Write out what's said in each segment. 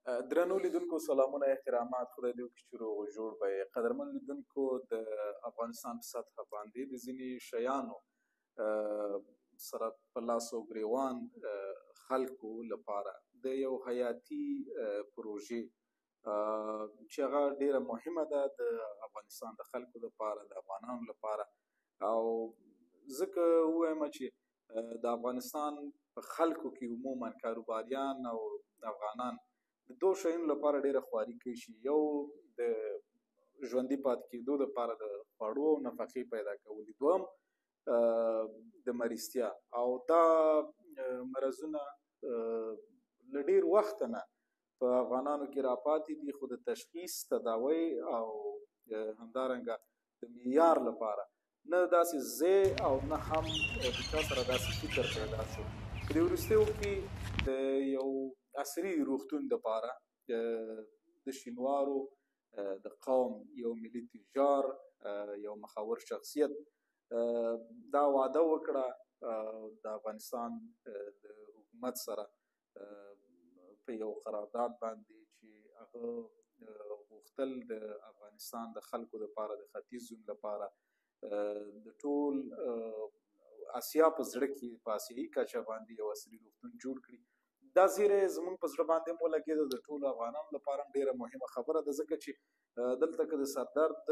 درنو لیدونکو سلامونه احترامات خدای دې وکړي چې روغ جوړ به یې. قدرمن لیدونکو د افغانستان په سطحه باندې د ځینې شیانو سره په لاس او ګریوان خلکو لپاره د یو حیاتي پروژې چې هغه ډیره مهمه ده د افغانستان د خلکو لپاره، د افغانانو لپاره. او ځکه ووایم چې د افغانستان په خلکو کې عموما کاروباریان او افغانان د دوه شیانو لپاره ډیره خواري کوي، چې یو د ژوندي پاتې کېدو لپاره د خوړو او نفقې پیدا کول، دوهم د مریضتیا. او دا مرضونه له ډیر وخت نه په افغانانو کې راپاتې دي، خو د تشخیص، تداوی او همدارنګه د معیار لپاره نه داسې ځای او نه هم د چا سره داسې فکر پیدا شو. په دې وروستیو کې د یو عصري روغتون لپاره د شینوارو د قوم یو ملي تجار، یو مخور شخصیت دا وعده وکړه د افغانستان د حکومت سره په یو قرارداد باندې چې هغه غوښتل د افغانستان د خلکو لپاره، د ختیځ زون لپاره، د ټول اسیا په زړه کې په اسیایي کچه باندې یو عصري روغتون جوړ کړي. دا زیری زموږ په زړه باندې هم ولګېده، د ټولو افغانانو لپاره هم ډېره مهمه خبره ده، ځکه چې دلته که د سردرد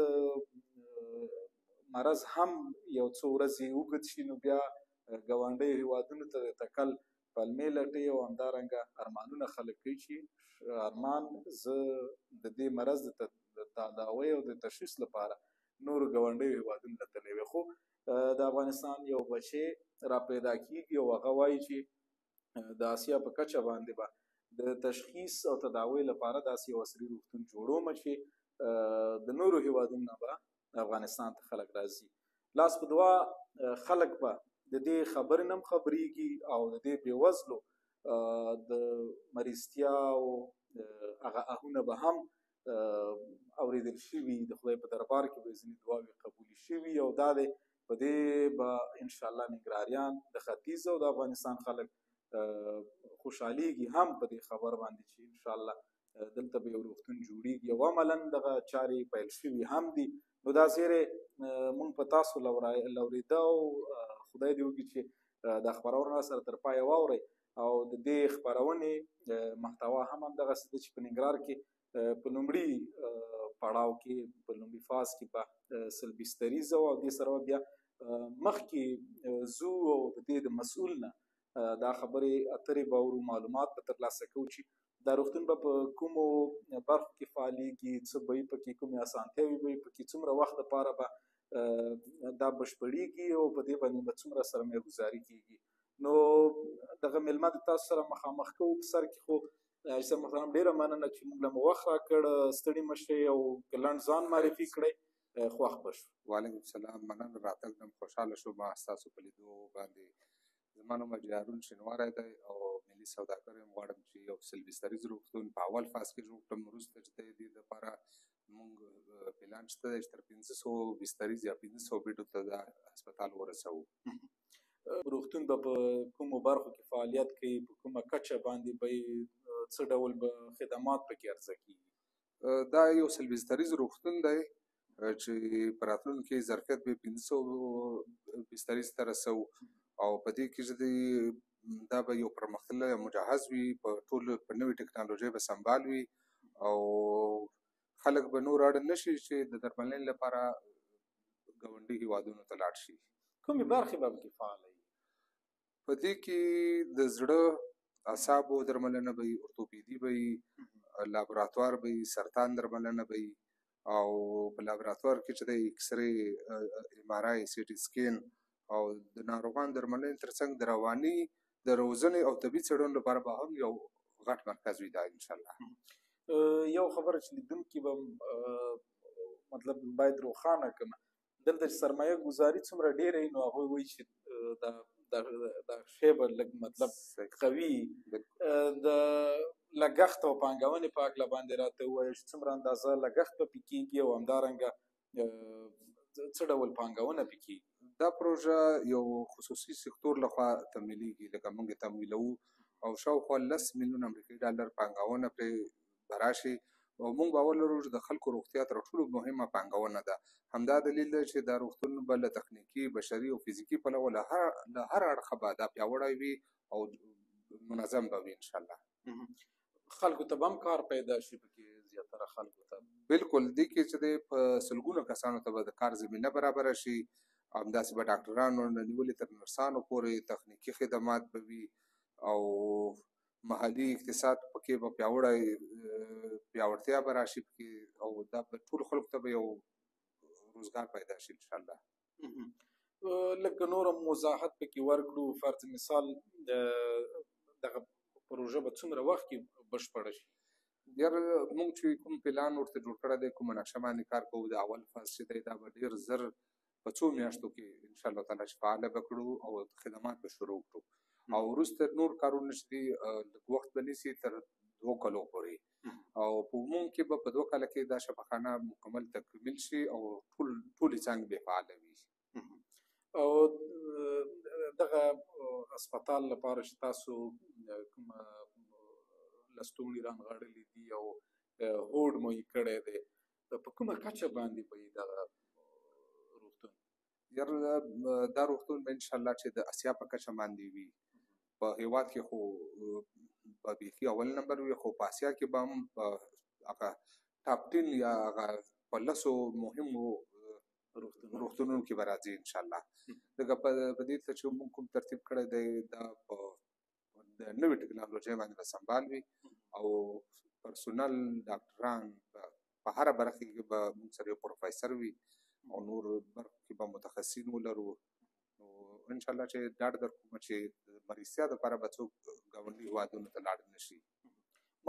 مرض هم یو څو ورځې اوږد شي، نو بیا ګاونډیو هېوادونو ته د تکل پلمې لټوي او همدارنګه ارمانونه خلک کوي چې ارمان زه د دې مرض د تداوی او د تشخیص لپاره نورو ګاونډیو هېوادونو ته تللی وي. خو د افغانستان یو بچی را پیدا کېږي او هغه وایي چې د اسیا په کچه باندې به د تشخیص او تداوی لپاره داسې یو عصري روغتون جوړوم چې د نورو هېوادونو نه به افغانستان ته خلک راځي. لاس په دعا خلک به د دې خبرې نه هم خبرېږي او د دې بېوزلو د مریضتیا او هغه آهونه به هم اورېدل شوي، د خدای په دربار کې به ځینې دعاوې قبولې شوي. او دا دی په دې به انشاءالله ننګرهاریان د ختیځ او د افغانستان خلک خوشحالیږي هم په دې خبر باندې چې انشاءالله دلته به یو روغتون جوړیږي او عملا دغه چارې پیل شوي هم دي. نو دا زیری مونږ په تاسو لورېده او خدای دې وکړي چې دا خپرونه سره تر پایه واورئ. او د دې خپرونې محتوا هم همدغسې ده چې په ننګرهار کې په لومړي پړاو کې، په لومړي فاز کې به سلبستري زو او دې سره بیا مخکې زو او د دې د مسؤل نه دا خبرې اترې به اورو، معلومات به ترلاسه کوو چې دا روغتون به په کومو برخو کې فعالېږي، څه به یې پکې، کومې اسانتیاوې به یې پکې، څومره وخت دپاره به دا بشپړېږي او په دې باندې به څومره سرمایه ګزاري کېږي. نو دغه میلمه د تاسو سره مخامخ کوو په سر کې. خو عیسی محترم ډېره مننه چې موږ له مو وخت راکړ، ستړي مه شئ او لنډ ځان معرفي کړئ. خوښ به شو. وعلیکم السلام، مننه راتګ نه خوشحاله شوم ستاسو په لیدو باندې. زما نوم حاجي هارون شینواری دی او ملي سوداګر یم. غواړم چې یو سلبستریز روغتون په اول فاز کې جوړ کړم. وروسته چې د دې لپاره موږ پلان شته دی چې تر 500 بستریز یا 500 بیډو ته دا هسپتال ورسوو. روغتون به په کومو برخو کې فعالیت کوي، په کومه کچه باندې به څه ډول به خدمات پکې عرضه کېږي؟ دا یو سلبستریز روغتون دی چې په راتلونکي کې ظرفیت به 500 بستریز ته رسوو او په دې کې چې دا به یو پرمختللی مجهز وي، په ټول په نوې ټکنالوژۍ به سمبال وي او خلک به نور اړ نه شي چې د درملنې لپاره ګاونډي هېوادونو ته لاړ شي. کومې برخې به پکې فعاله وي؟ په دې کې د زړه اعصابو درملنه به وي، ارتوپیدي به وي، لابراتوار به وي، سرطان درملنه به وي او په لابراتوار کې چې د ایکسرې، ایم آر آی، سی ټي سکین او د ناروغانو درملنې ترڅنګ د رواني، د روزنې او طبي څېړنو لپاره به هم یو غټ مرکز وي دا انشاءالله. یو خبره چې لیدونکي به مطلب باید روښانه کړم، دلته چې سرمایه ګزاري څومره ډېره وي نو هغوی وایي چې دا شی به لږ مطلب قوي د لګښت او پانګونې په هکله باندې راته ووایه چې څومره اندازه لګښت به پکې کېږي او همدارنګه څه ډول پانګونه پکې کېږي؟ دا پروژه یو خصوصي سکتور لخوا تمویلیږي، لکه موږ تمویلوو او شاوخوا 10 میلیون امریکایي ډالر پانګونه پرې به راشي او موږ باور لرو چې د خلکو روغتیا تر ټولو مهمه پانګونه ده. همدا دلیل دی چې دا روغتون به له تخنیکي بشري او فزیکي پلوه له هر اړخه به دا پیاوړی وي او منظم به وي انشاءالله. خلکو ته به هم کار پیدا شي پکې زیاتره خلکو ته بالکل دې کې چې دی په سلګونو کسانو ته به د کار زمینه برابره شي. همداسې به ډاکټرانو نه نیولې تر نرسانو پورې تخنیکي خدمات به وي او محلي اقتصاد پکې به پیاوړتیا به راشي پکې او دا به ټولو خلکو ته به یو روزګار پیدا شي انشاءالله. لکه نور وضاحت پکې ورکړو، فرض مثال دغه پروژه به څومره وخت کې بشپړه شي؟ موږ چې کوم پلان ورته جوړ کړی دی، کومه نقشه باندې کار کوو، د اول فاز چې دی دا به ډېر زر په څو میاشتو کې انشاءالله تعالی چې فعاله به کړو او خدمات به شروع کړو او وروسته نور کارونه چې دي لږ وخت به نیسي تر 2 کالو پورې او په عموم کې به په 2 کاله کې دا شفاخانه مکمل تکمیل شي او ټولې څانګې به فعاله وي. او دغه هسپتال لپاره چې تاسو کوم لستوڼي رانغاړلي دي او هوډ مو یې کړی دی، په کومه کچه باندې به یې دغه دا روغتون به انشاءالله چې د اسیا په کچه باندې وي. په هیواد کې خو په بیخي اول نمبر وي، خو په اسیا کې به هم هغه ټاپ 10 یا هغه په 10 مهمو روغتونونو کې به راځي انشاءالله. دغه په دې ته چې موږ کوم ترتیب کړی دی دا په د نوې ټکنالوژۍ باندې به سمبال وي او پرسونل ډاکټران په هره برخه کې به موږ سره یو پروفیسر وي او نور برخو کې به متخصصین ولرو. نو انشاءالله چې ډاډ درکوم چې د مریضتیا دپاره به څوک ګاونډي هېوادونو ته لاړ نه شي.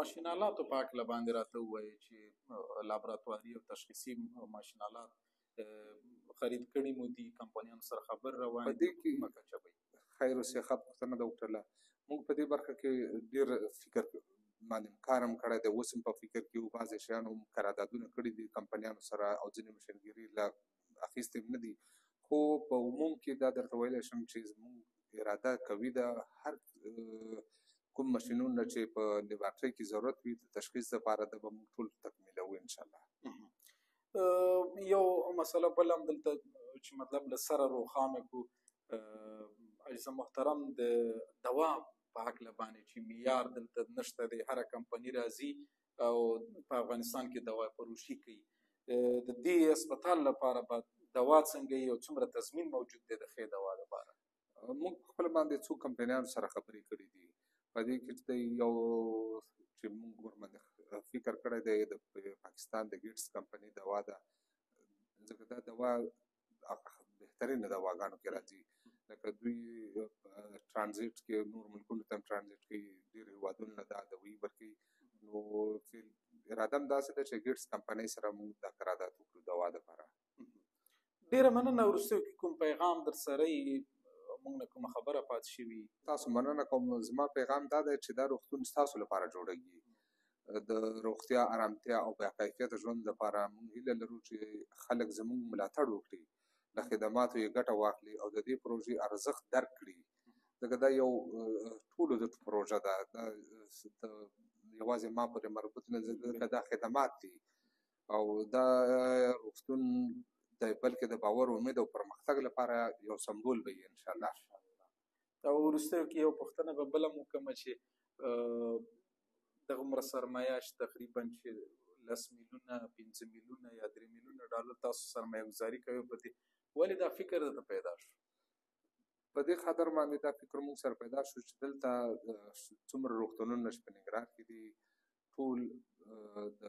ماشینالاتو په هکله باندې راته ووایي چې لابراتواري او تشخیصي ماشینالات خرید کړي مو دي، کمپنیانو سره خبر روان په دې کې خیر وسیخه پوښتنه ده وکړله. موږ په دې برخه کې ډېر فکر باندې کار هم کړی دی، اوس هم په فکر کې وو. بعضې شیانو قراردادونه کړي دي کمپنیانو سره او ځینې مشنګیري لا اخیستې هم نه دي، خو په عموم کې دا درته ویلی شم چې زموږ اراده قوي ده. هر کوم ماشینونه چې په لیبارټرۍ کې ضرورت وي د تشخیص لپاره ده به موږ ټول تکمیلوو انشاءالله. یو مسله بل هم دلته چې مطلب له سره روښانه کړو، عزیز محترم د دوا په هکله باندې چې معیار دلته نشته دی، هره کمپني راځي او په افغانستان کې دوا فروشي کوي. د دې هسپتال لپاره به دوا څنګه یو څومره تضمین موجود دی د ښې دوا لپاره؟ موږ خپل باندې څو کمپنیانو سره خبرې کړې دي. په دې کې چې یو چې موږ ورباندې فکر کړی دی د پاکستان د ګیټس کمپني دوا ده، ځکه دا دوا بهترینه دواګانو کې راځي. لکه دوی ټرانزیټ کې نور ملکونو ته ټرانزیټ کوي، ډېر هېوادونو نه دا دوی ورکوي. نو اراده هم داسې ده چې ګیټس کمپنۍ سره موږ دا قرارداد وکړو دوا دپاره. ډېره مننه. وروستیو کې کوم پیغام در سره موږ نه کومه خبره پاتې شوي؟ تاسو مننه کوم. زما پیغام دا دی چې دا روغتون ستاسو لپاره جوړېږي. د روغتیا، آرامتیا او با کیفیته ژوند لپاره موږ هیله لرو چې خلک زموږ ملاتړ وکړي، له خدماتو یې ګټه واخلي او د دې پروژې ارزښت درک کړي. ځکه دا یو ټولو د پروژه ده، دا یوازې ما پورې مربوط نه ده، ځکه دا خدمات دي او دا روغتون دی، بلکې د باور، امید او پرمختګ لپاره یو سمبول به وي انشاءالله. او وروستیو کې یو پوښتنه به بله هم وکړم چې دغه عمره سرمایه چې تقریبا چې 10 میلیونه 15 میلیونه یا 3 میلیونه ډالر تاسو سرمایه گذاري کوئ په دې، ولې دا فکر درته پیدا شو؟ په دې خاطر باندې دا فکر موږ سره پیدا شو چې دلته څومره روغتونونه چې په ننګرهار کې دي ټول د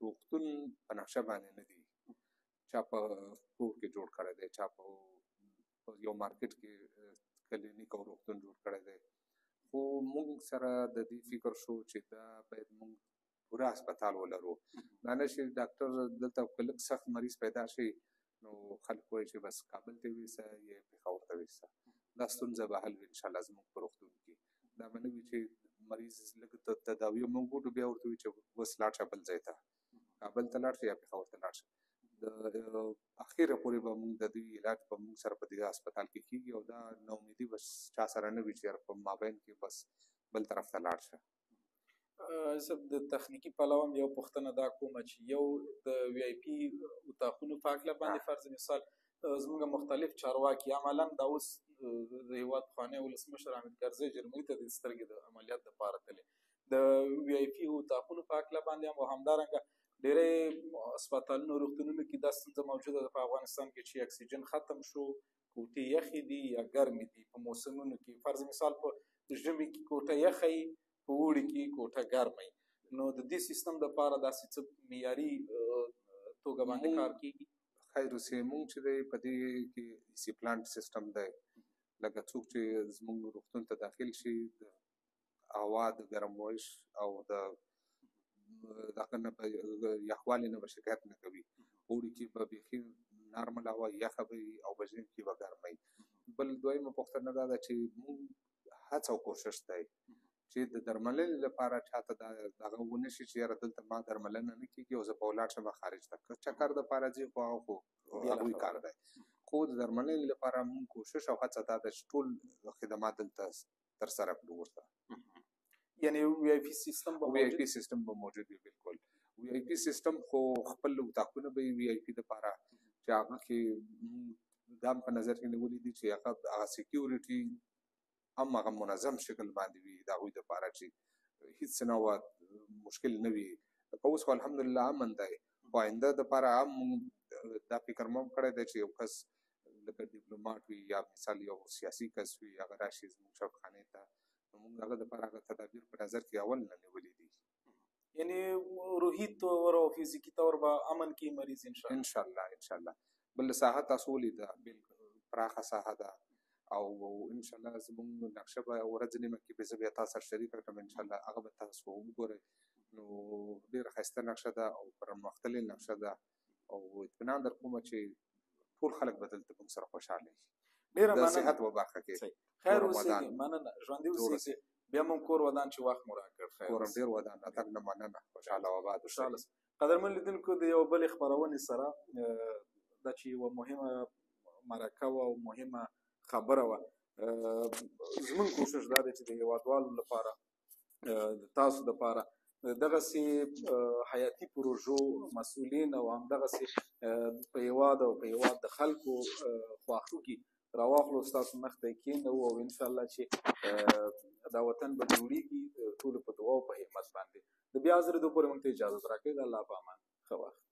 روغتون په نقشه باندې نه دي. چا په کور کې جوړ کړی دی، چا په یو مارکیټ کې کلینیک او روغتون جوړ کړی دی. خو موږ سره د دې فکر شو چې دا باید موږ پوره هسپتال ولرو. دا نه شي ډاکټر دلته که لږ سخت مریض پیدا شي نو خلک وایي چې بس کابل ته ویسه یا پېښور ته ویسه. دا ستونزه به حل وي انشاءالله زموږ په روغتون کې. دا به نه وي چې مریض لږ تداوي موږ وکړو بیا ورته وي چې اوس لاړ شه بل ځای ته، کابل ته لاړ شه یا پېښور ته لاړ شه. د اخره پورې به موږ د دوی علاج په موږ سره په دې هسپتال کې کېږي او دا ناامیدي به چا سره نه وي چې په مابین کې بس بل طرف ته لاړ شه. زه د تخنیکي پلوه هم یو پوښتنه دا کومه چې یو د وی آی پي اتاقونو په هکله باندې فرض مثال زموږ مختلف چارواکي عملا دا اوس د هېواد پخوانی ولسمشر حامد کرزي جرمني ته د سترګې د عملیات دپاره تللی د وی آی پي اتاقونو په هکله باندې هم او همدارنګه ډېری هسپتالونو روغتونونو کې دا ستونزه موجوده ده په افغانستان کې چې اکسیجن ختم شو کوټې یخې دي یا ګرمې دي په موسمونو کې فرض مثال په ژمي کې کوټه یخه وي په اوړي کې کوټه ګرمه وي نو د دې سیستم دپاره داسې څه معیاري توګه باندې کار کېږي خیر اوسې مونږ چې دی په دې کې سی پلانټ سیستم دی لکه څوک چې زموږ روغتون ته داخل شي د هوا د ګرمویش او د دغه نه به یخوالي نه به شکایت نه کوي اوړي کې به بیخي نارمل هوا یخه به وي او په ژمي کې به ګرمه وي بل دویمه پوښتنه دا ده چې مونږ هڅه او کوشش دی چې د درملنې لپاره چاته دغه ونه شي چې یاره دلته ما درملنه نه کېږي او زه به ولاړ شم خارج ته که چکر دپاره ځي خو هغه خو هغوی کار دی خو د درملنې لپاره مونږ کوشش او هڅه دا ده چې ټول خدمات دلته ترسره کړو ورته یعنی وی آی پي سیستم به وی آی پي سیستم به موجود وي بالکل وی آی پي سیستم خو خپل اتاقونه به وي آی پي دپاره چې هغه کې دا هم په نظر کې نیولي دي چې هغه سیکیورټي هم هغه منظم شکل باندې وي د هغوی دپاره چې هېڅ نه مشکل نه وي اوس خو الحمدلله امن دی خو آینده دپاره هم دا فکر مو کړی دی چې یو کس لکه ډیپلوماټ وي یا مثال یو سیاسي کس وي هغه راشي زموږ شفخانې ته موږ هغه دپاره هغه تدابیر په نظر کې اول نه نیولي دي یعنی روحي طور او فزیکي طور به امن کې مریض انشاءالله بل ساحه تاسو ولیده پراخه ساحه ده او انشاءالله زموږ نقشه به ورځ نیمه کې به زه بیا تاسو سره شریکه کړم انشاءالله هغه به تاسو وګورئ نو ډېره ښایسته نقشه ده او پرمختللې نقشه ده او اطمینان در کومه چې ټول خلک به دلته موږ سره خوشحاله وي ډېره د صحت په برخه کې خیر اوسئ مننه ژوندي اوسئ بیا مو کور ودان چې وخت مو راکړ کور ډېر ودان راتګ نه مننه خوشحاله او آباد اوسئ قدرمن لیدونکو د یو بلې خپرونې سره دا چې یوه مهمه مرکه وه او مهمه خبره وه زموږ کوشش دا دی چې د هېوادوالو لپاره د تاسو دپاره دغسې حیاتي پروژو مسؤلین او همدغسې په هېواد او په هېواد د خلکو خواخوږي راواخلو ستاسو مخ ته یې کېنوو او انشاءالله چې دا وطن به جوړېږي ټولو په دعا او په همت باندې د بیا حاضرېدو پورې موږ ته اجازت راکړئ د الله په امان ښه وخت